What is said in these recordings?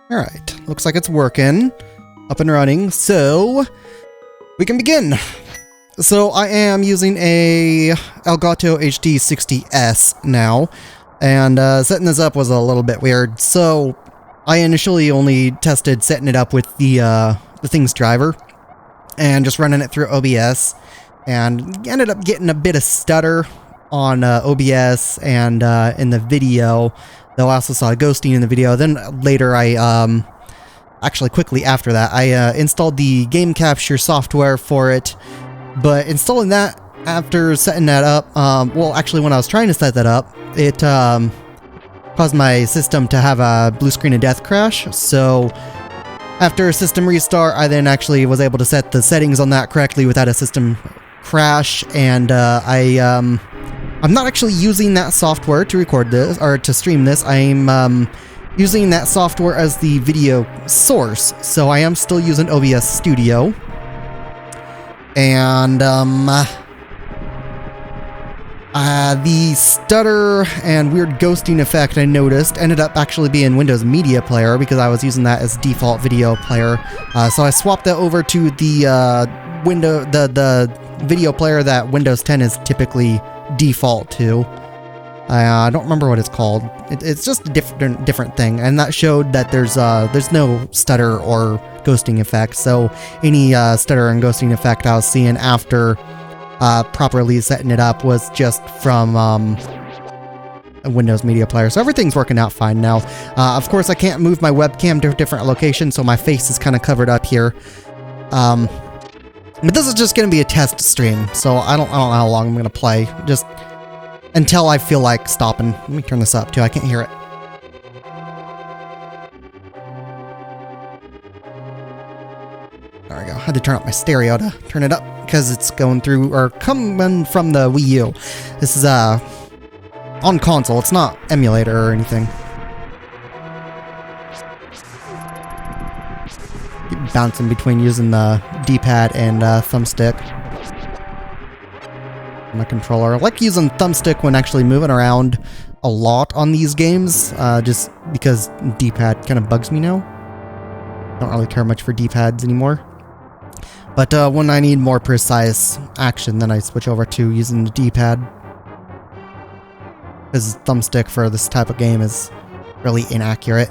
Alright, looks like it's working. Up and running, so we can begin. So I am using a Elgato HD60 S now, and setting this up was a little bit weird. So I initially only tested setting it up with the thing's driver, and just running it through OBS, and ended up getting a bit of stutter on OBS and in the video. Though I also saw ghosting in the video. Then later I, actually quickly after that, I installed the game capture software for it. But installing that after setting that up, well actually when I was trying to set that up, it caused my system to have a blue screen of death crash. So after a system restart, I then actually was able to set the settings on that correctly without a system crash, and I'm not actually using that software to record this, or to stream this. I'm using that software as the video source, so I am still using OBS Studio. And, the stutter and weird ghosting effect I noticed ended up actually being Windows Media Player, because I was using that as default video player. So I swapped that over to the, the video player that Windows 10 is typically default to. I don't remember what it's called. It's just a different thing, and that showed that there's no stutter or ghosting effect. So any stutter and ghosting effect I was seeing after properly setting it up was just from a Windows Media Player. So everything's working out fine now. Of course, I can't move my webcam to a different location, so my face is kind of covered up here. But this is just going to be a test stream, so I don't know how long I'm going to play, just until I feel like stopping. Let me turn this up too, I can't hear it. There we go, I had to turn up my stereo to turn it up, because it's going through, or coming from the Wii U. This is on console, it's not emulator or anything. Keep bouncing between using the D-pad and thumbstick. My controller. I like using thumbstick when actually moving around a lot on these games, just because D-pad kind of bugs me now. Don't really care much for D-pads anymore. But when I need more precise action, then I switch over to using the D-pad. Because thumbstick for this type of game is really inaccurate.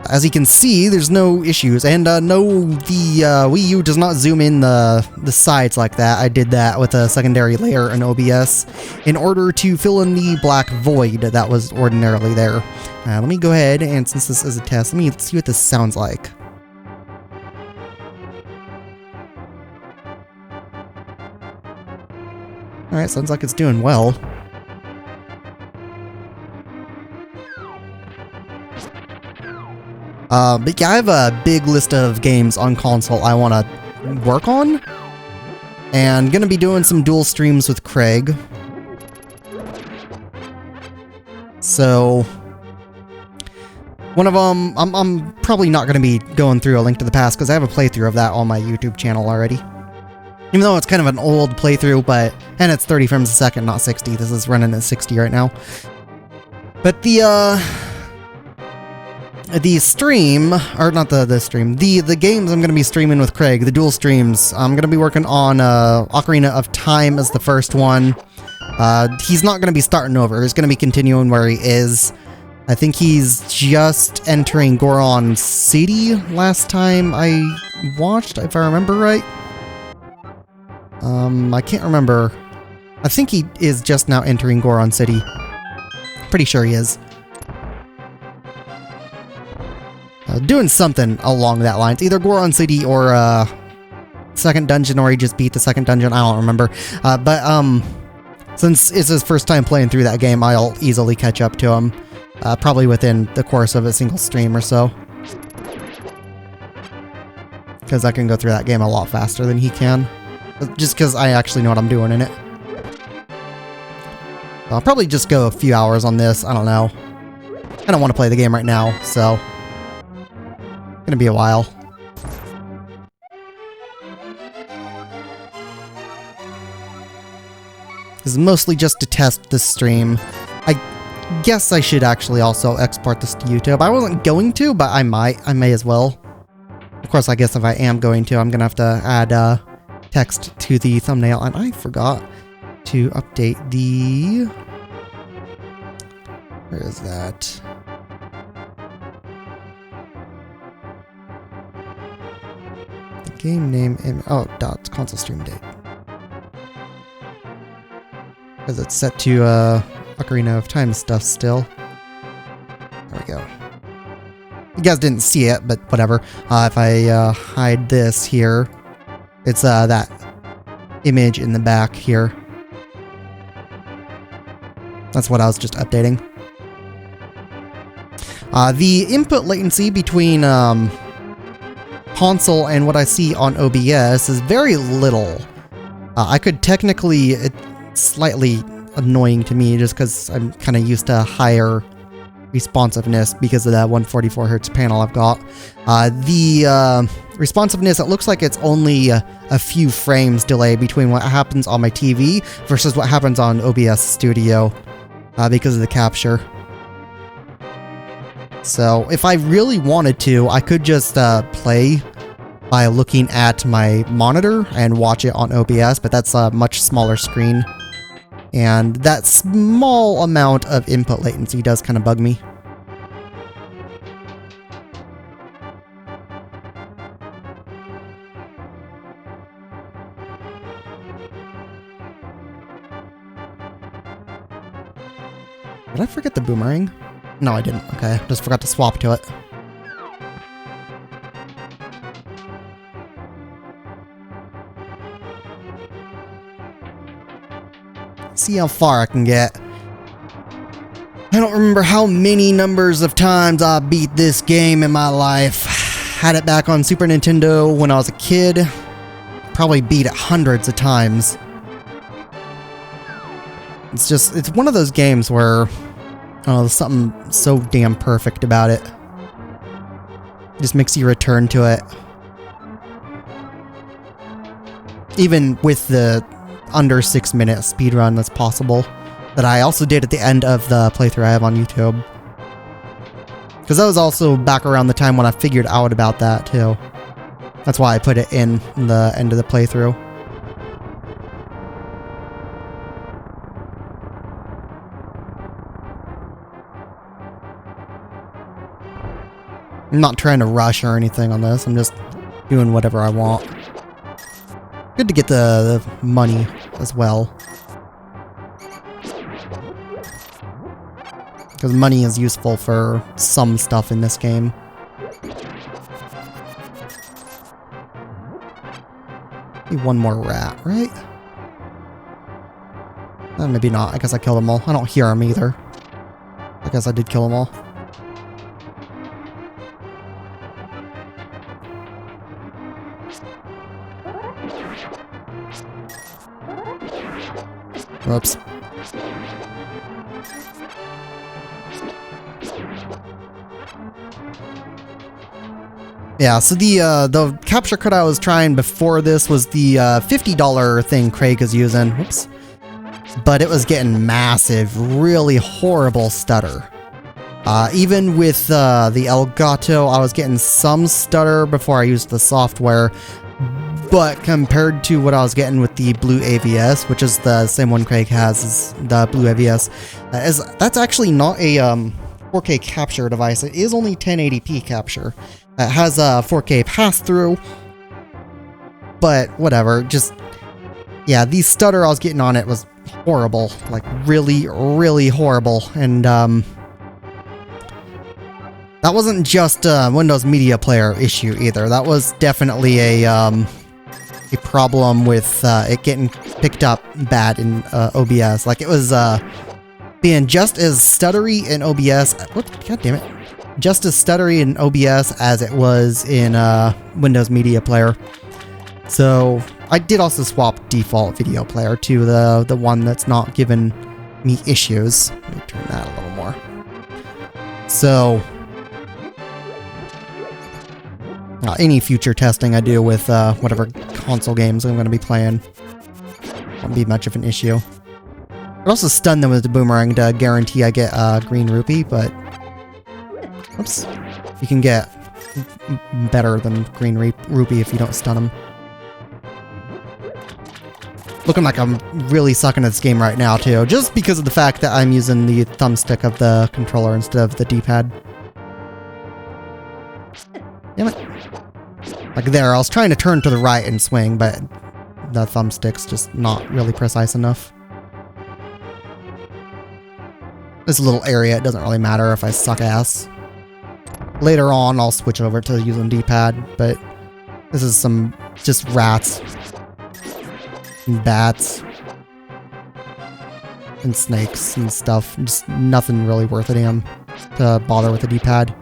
As you can see, there's no issues, and no, the Wii U does not zoom in the sides like that. I did that with a secondary layer in OBS in order to fill in the black void that was ordinarily there. Let me go ahead, and since this is a test, let me see what this sounds like. Alright, sounds like it's doing well. But yeah, I have a big list of games on console I want to work on, and gonna be doing some dual streams with Craig. So one of them, I'm probably not gonna be going through A Link to the Past, because I have a playthrough of that on my YouTube channel already. Even though it's kind of an old playthrough, and it's 30 frames a second, not 60. This is running at 60 right now. But the stream, or not the stream, the games I'm going to be streaming with Craig, the dual streams, I'm going to be working on Ocarina of Time as the first one. He's not going to be starting over, he's going to be continuing where he is. I think he's just entering Goron City last time I watched, if I remember right. I can't remember. I think he is just now entering Goron City. Pretty sure he is. Doing something along that lines. Either Goron City or second dungeon, or he just beat the second dungeon. I don't remember. But since it's his first time playing through that game, I'll easily catch up to him. Probably within the course of a single stream or so. Because I can go through that game a lot faster than he can. Just because I actually know what I'm doing in it. I'll probably just go a few hours on this. I don't know. I don't want to play the game right now, so gonna be a while. This is mostly just to test the stream. guess I should actually also export this to YouTube. I wasn't going to, but I might. I may as well. Of course, I guess if I am going to, I'm going to have to add text to the thumbnail. And I forgot to update the... Where is that? The game name... Oh, dot console stream date. Because it's set to Ocarina of Time stuff still. There we go. You guys didn't see it, but whatever. If I hide this here, it's that image in the back here. That's what I was just updating. The input latency between console and what I see on OBS is very little. I could technically... It's slightly annoying to me just because I'm kind of used to higher responsiveness because of that 144Hz panel I've got. The responsiveness, it looks like it's only a few frames delay between what happens on my TV versus what happens on OBS Studio because of the capture. So if I really wanted to, I could just play by looking at my monitor and watch it on OBS, but that's a much smaller screen. And that small amount of input latency does kind of bug me. Did I forget the boomerang? No, I didn't. Okay, just forgot to swap to it. See how far I can get. I don't remember how many numbers of times I beat this game in my life. Had it back on Super Nintendo when I was a kid. Probably beat it hundreds of times. It's one of those games where, oh, there's something so damn perfect about it. It just makes you return to it. Even with the under 6 minute speedrun that's possible, that I also did at the end of the playthrough I have on YouTube. Because that was also back around the time when I figured out about that too. That's why I put it in the end of the playthrough. I'm not trying to rush or anything on this, I'm just doing whatever I want. Good to get the money as well. Because money is useful for some stuff in this game. Maybe one more rat, right? Maybe not. I guess I killed them all. I don't hear them either. I guess I did kill them all. Whoops. Yeah, so the capture card I was trying before this was the $50 thing Craig is using. Whoops. But it was getting massive, really horrible stutter. Even with the Elgato, I was getting some stutter before I used the software. But compared to what I was getting with the Blue AVS, which is the same one Craig has, is the Blue AVS, that's actually not a 4K capture device. It is only 1080p capture. It has a 4K pass-through, but whatever. Just, yeah, the stutter I was getting on it was horrible. Like, really, really horrible. And, that wasn't just a Windows Media Player issue either. That was definitely a problem with it getting picked up bad in OBS. Like, it was being just as stuttery in OBS. What? God damn it. Just as stuttery in OBS as it was in Windows Media Player. So I did also swap default video player to the one that's not giving me issues. Let me turn that a little more. So any future testing I do with whatever console games I'm going to be playing won't be much of an issue. I'd also stun them with the boomerang to guarantee I get green rupee, but... Oops. You can get better than green rupee if you don't stun them. Looking like I'm really sucking at this game right now, too, just because of the fact that I'm using the thumbstick of the controller instead of the D-pad. Damn it. Like there, I was trying to turn to the right and swing, but the thumbstick's just not really precise enough. This little area, it doesn't really matter if I suck ass. Later on, I'll switch over to using D-pad, but this is some just rats. And bats. And snakes and stuff. Just nothing really worth a damn to bother with the D-pad.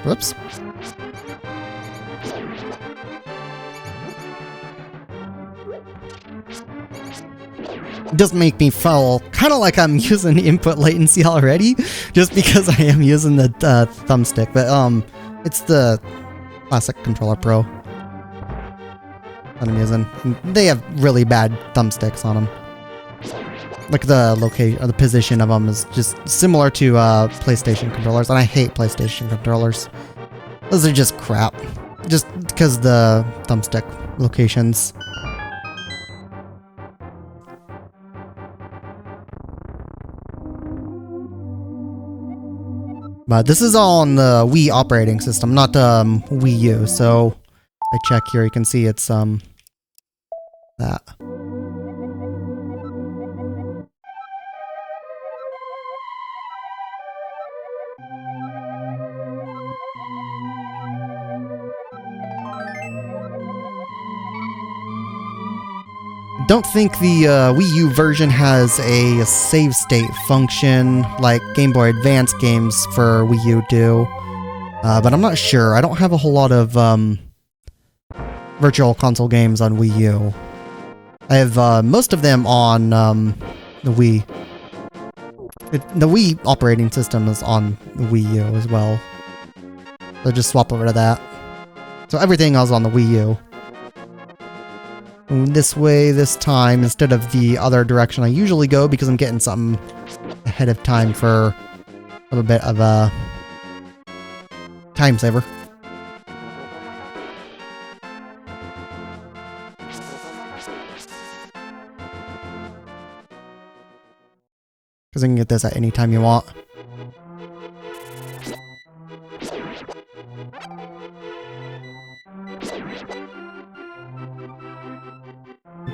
Whoops. It does make me feel kind of like I'm using input latency already, just because I am using the thumbstick. But it's the Classic Controller Pro that I'm using. And they have really bad thumbsticks on them. Like the location or the position of them is just similar to PlayStation controllers, and I hate PlayStation controllers. Those are just crap, just because the thumbstick locations. But this is all on the Wii operating system, not Wii U. So if I check here, you can see it's that. Don't think the Wii U version has a save state function like Game Boy Advance games for Wii U do, but I'm not sure. I don't have a whole lot of virtual console games on Wii U. I have most of them on the Wii. The Wii operating system is on the Wii U as well, so just swap over to that. So everything else on the Wii U. This way, this time, instead of the other direction I usually go, because I'm getting something ahead of time for a little bit of a time saver. Because I can get this at any time you want.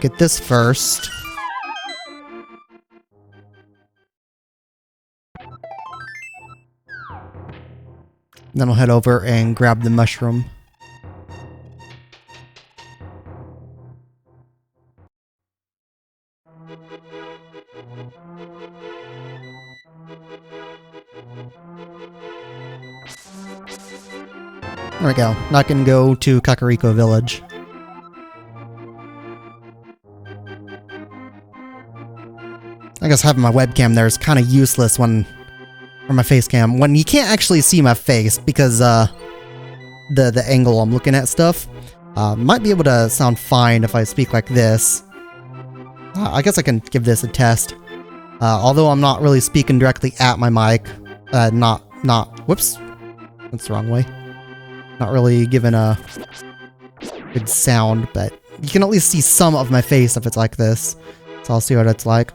Get this first. Then I'll head over and grab the mushroom. There we go. Now I can go to Kakariko Village. I guess having my webcam there is kind of useless when, or my face cam, when you can't actually see my face because the angle I'm looking at stuff. Might be able to sound fine if I speak like this. I guess I can give this a test. Although I'm not really speaking directly at my mic. Whoops. That's the wrong way. Not really giving a good sound, but you can at least see some of my face if it's like this. So I'll see what it's like.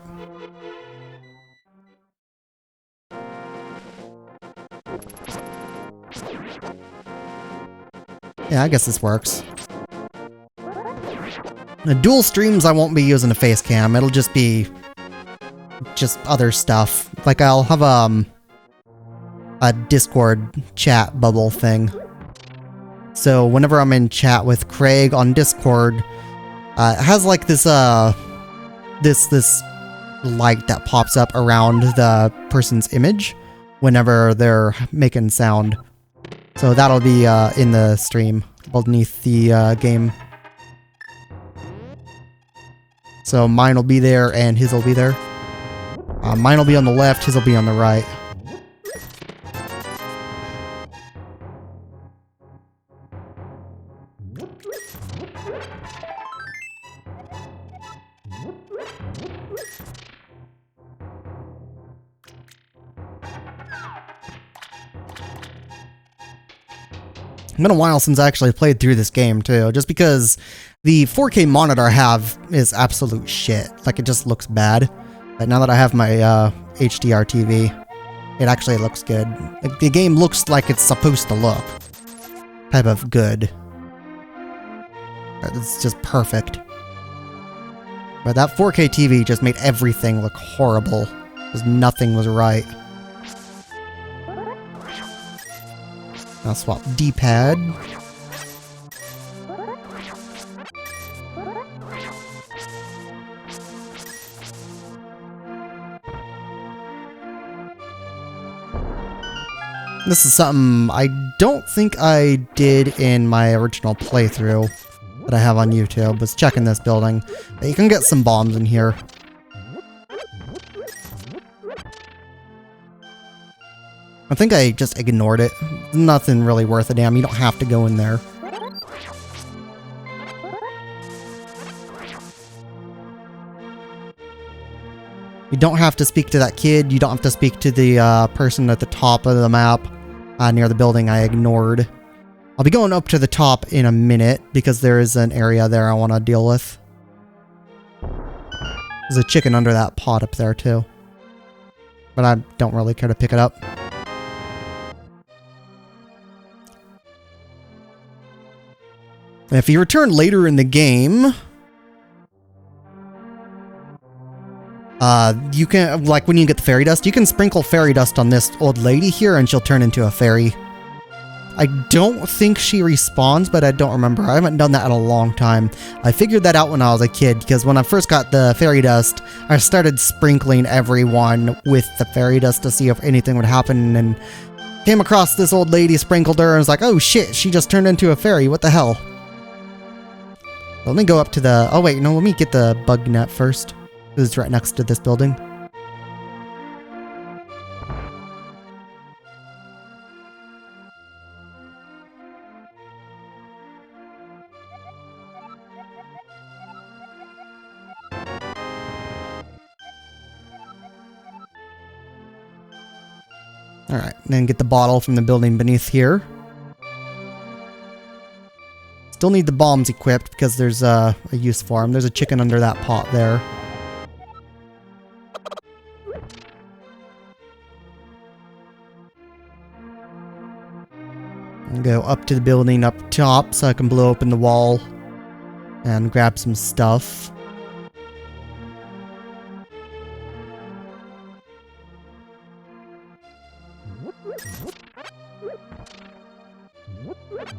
Yeah, I guess this works. The dual streams, I won't be using a face cam. It'll just be just other stuff. Like I'll have a Discord chat bubble thing. So whenever I'm in chat with Craig on Discord, it has like this this light that pops up around the person's image whenever they're making sound. So that'll be in the stream beneath the game. So mine will be there and his will be there. Mine will be on the left, his will be on the right. It's been a while since I actually played through this game too, just because the 4K monitor I have is absolute shit. Like, it just looks bad. But now that I have my HDR TV, it actually looks good. Like, the game looks like it's supposed to look. Type of good. It's just perfect. But that 4K TV just made everything look horrible, because nothing was right. I'll swap D-pad. This is something I don't think I did in my original playthrough that I have on YouTube, was checking this building. You can get some bombs in here. I think I just ignored it. Nothing really worth a damn. You don't have to go in there. You don't have to speak to that kid. You don't have to speak to the person at the top of the map near the building I ignored. I'll be going up to the top in a minute because there is an area there I want to deal with. There's a chicken under that pot up there too. But I don't really care to pick it up. If you return later in the game, you can, like when you get the fairy dust, you can sprinkle fairy dust on this old lady here and she'll turn into a fairy. I don't think she respawns, but I don't remember. I haven't done that in a long time. I figured that out when I was a kid, because when I first got the fairy dust, I started sprinkling everyone with the fairy dust to see if anything would happen, and came across this old lady, sprinkled her, and was like, oh shit, she just turned into a fairy, what the hell? Let me go up to the... oh wait, no, let me get the bug net first. It's right next to this building. Alright, then get the bottle from the building beneath here. Still need the bombs equipped because there's a use for them. There's a chicken under that pot there. And go up to the building up top so I can blow open the wall and grab some stuff.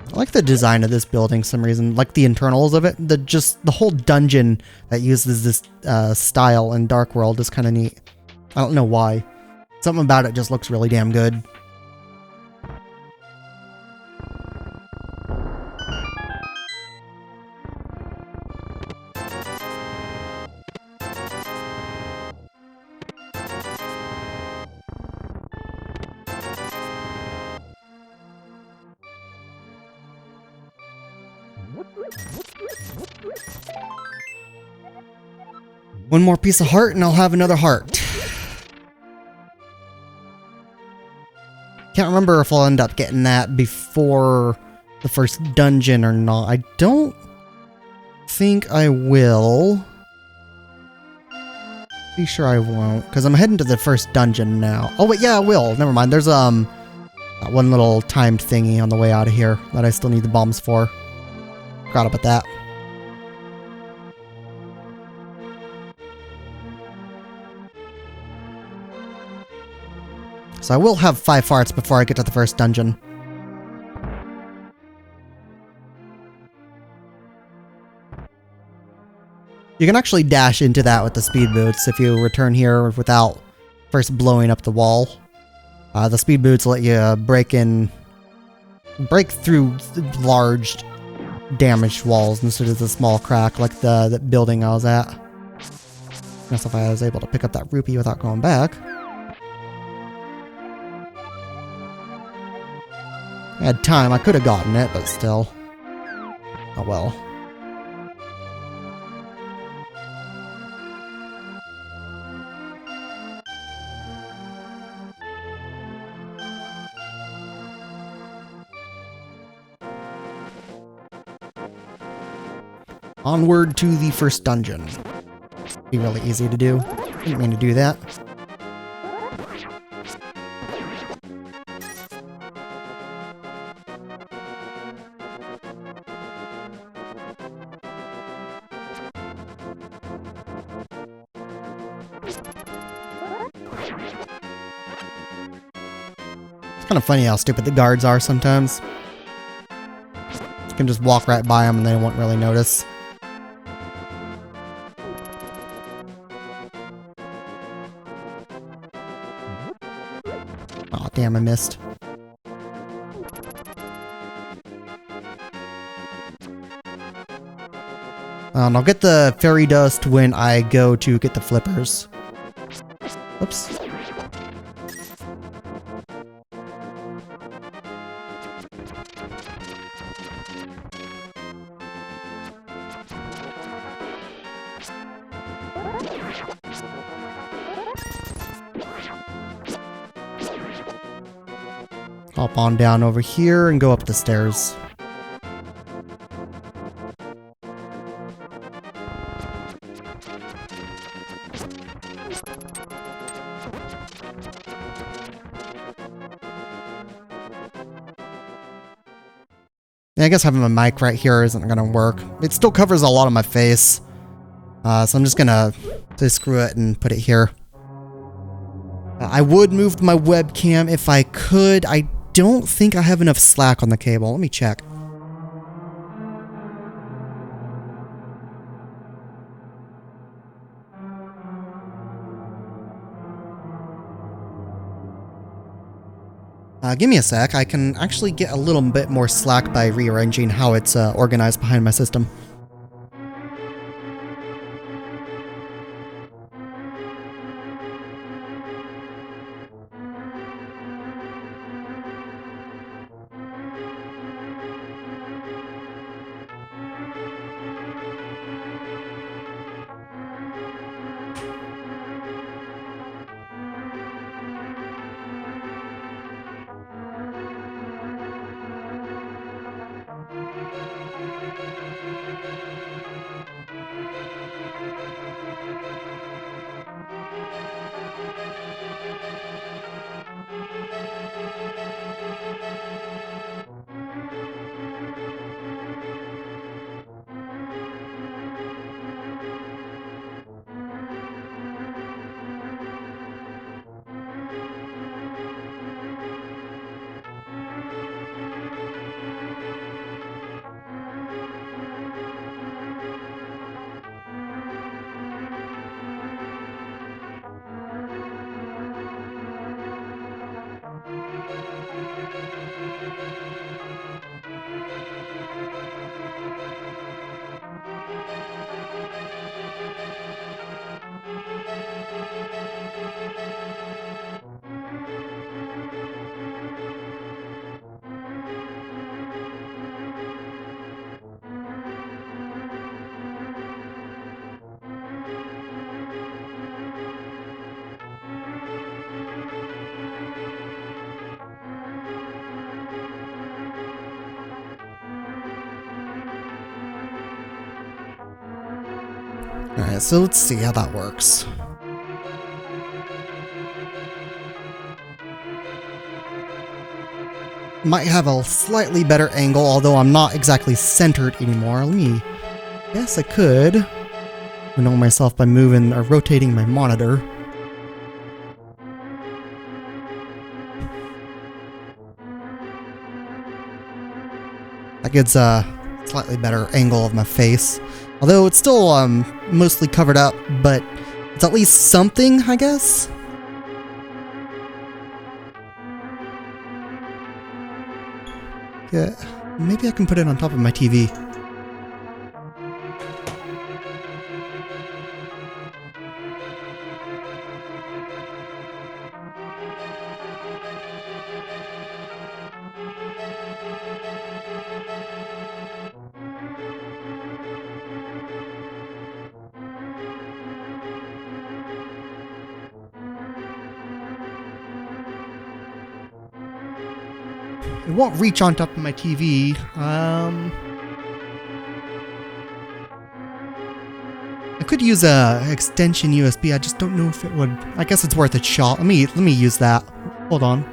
I like the design of this building for some reason, like the internals of it. The whole dungeon that uses this style in Dark World is kind of neat. I don't know why. Something about it just looks really damn good. One more piece of heart and I'll have another heart. Can't remember if I'll end up getting that before the first dungeon or not. I don't think I will. Be sure I won't, because I'm heading to the first dungeon now. Oh wait, yeah, I will. Never mind. There's that one little timed thingy on the way out of here that I still need the bombs for. Forgot about that. So I will have 5 farts before I get to the first dungeon. You can actually dash into that with the speed boots if you return here without first blowing up the wall. The speed boots let you break through large damaged walls instead of the small crack like the building I was at. Guess if I was able to pick up that rupee without going back. I had time, I could have gotten it, but still. Oh well. Onward to the first dungeon. Be really easy to do. Didn't mean to do that. It's kind of funny how stupid the guards are sometimes. You can just walk right by them and they won't really notice. Aw, damn, I missed. I'll get the fairy dust when I go to get the flippers. Oops. Hop on down over here and go up the stairs. Yeah, I guess having my mic right here isn't gonna work. It still covers a lot of my face. So I'm just gonna say screw it and put it here. I would move my webcam if I could. I don't think I have enough slack on the cable. Let me check. Give me a sec. I can actually get a little bit more slack by rearranging how it's organized behind my system. Alright, so let's see how that works. Might have a slightly better angle, although I'm not exactly centered anymore. Let me... Yes, I could. Annoy myself by moving or rotating my monitor. That gives a slightly better angle of my face. Although it's still mostly covered up, but it's at least something, I guess. Yeah, maybe I can put it on top of my TV. it won't reach on top of my TV. I could use a extension USB. I just don't know if it would. I guess it's worth a shot. Let me use that. Hold on.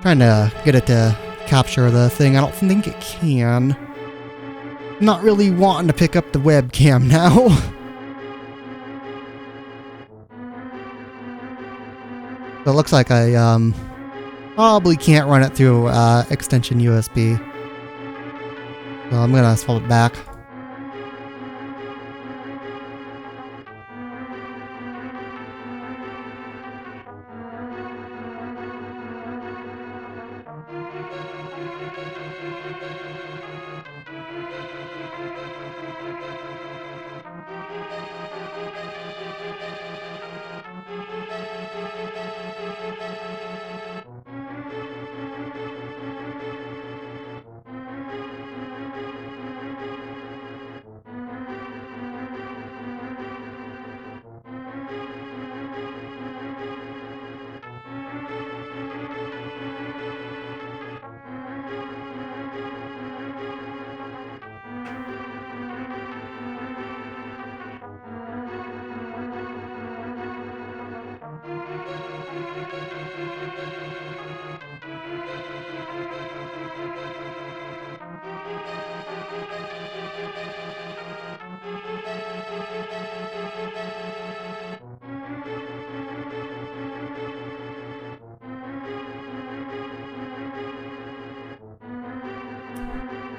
Trying to get it to capture the thing. I don't think it can. I'm not really wanting to pick up the webcam now. So it looks like I probably can't run it through extension USB. So I'm gonna swap it back.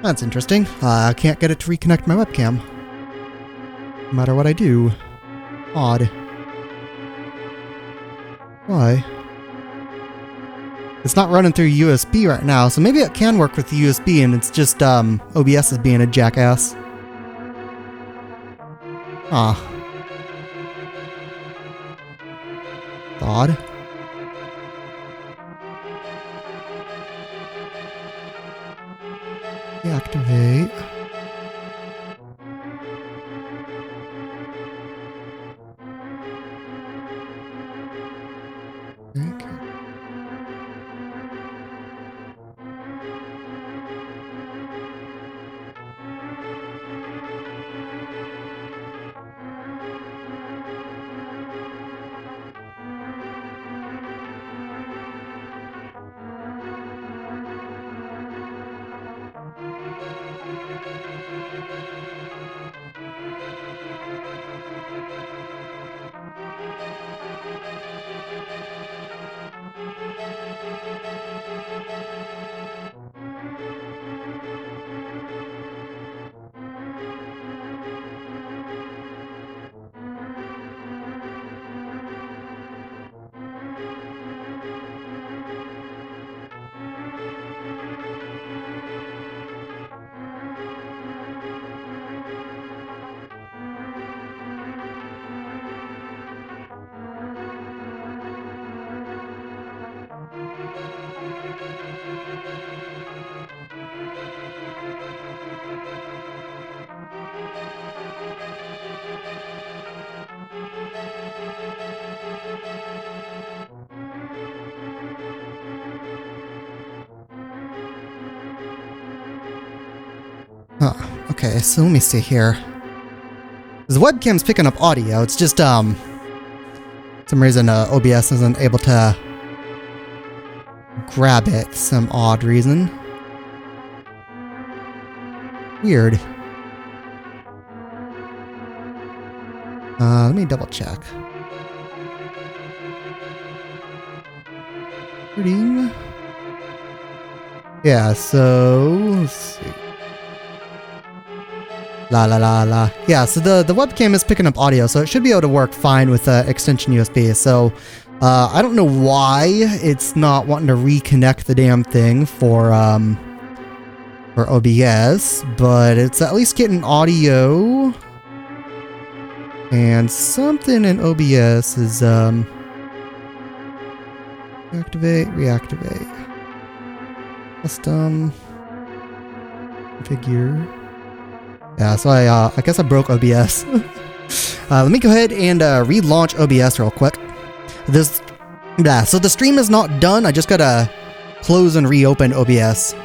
That's interesting. I can't get it to reconnect my webcam. No matter what I do. Odd. Why? It's not running through USB right now, so maybe it can work with the USB and it's just OBS is being a jackass. Ah. Odd. Deactivate. Okay. Huh, okay, so let me see here. The webcam's picking up audio, it's just, some reason, OBS isn't able to grab it, some odd reason. Weird. Let me double check. Recording. Yeah, so let's see. Yeah, so the webcam is picking up audio, so it should be able to work fine with extension USB. So I don't know why it's not wanting to reconnect the damn thing for OBS, but it's at least getting audio. And something in OBS is reactivate. Custom configure. Yeah, so I guess I broke OBS. Let me go ahead and relaunch OBS real quick. So the stream is not done. I just gotta close and reopen OBS.